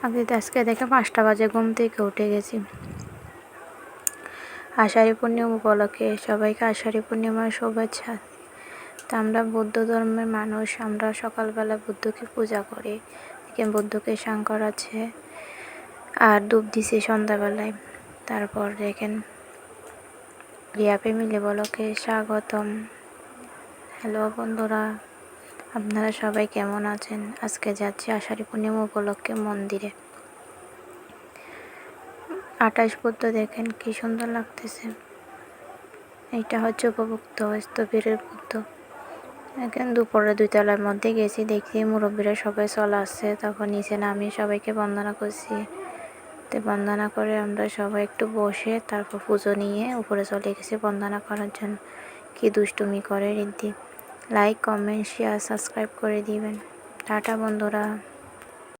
আজকে দেখে 5টা বাজে ঘুম থেকে উঠে গেছি। আষাঢ়ী পূর্ণিমা উপলক্ষে সবাইকে আষাঢ়ী পূর্ণিমার শুভেচ্ছা। তো আমরা বৌদ্ধ ধর্মের মানুষ, আমরা সকালবেলা বুদ্ধকে পূজা করি। বুদ্ধকে স্নান করাচ্ছে আর ধূপ দিছি সন্ধ্যাবেলায়। তারপর দেখেন রিয়া ফ্যামিলি ব্লগে স্বাগতম। হ্যালো বন্ধুরা, আপনারা সবাই কেমন আছেন? আজকে যাচ্ছি আষাঢ়ী পূর্ণিমা উপলক্ষে মন্দিরে। 28 বুদ্ধ দেখেন কি সুন্দর লাগতেছে। এটা হচ্ছে উপভুক্ত স্থবিরের বুদ্ধ। এখন দুপুরে 2 তলার মধ্যে গেছি, দেখি মুরব্বীরা সবাই চলে আসছে। তখন নিচে নামিয়ে সবাইকে বন্দনা করছি। তো বন্দনা করে আমরা সবাই একটু বসে তারপর পুজো নিয়ে উপরে চলে গেছি বন্দনা করার জন্য। কি দুষ্টুমি করে Riddhi. Like, comment, share, subscribe করে দিবেন। টাটা বন্ধুরা।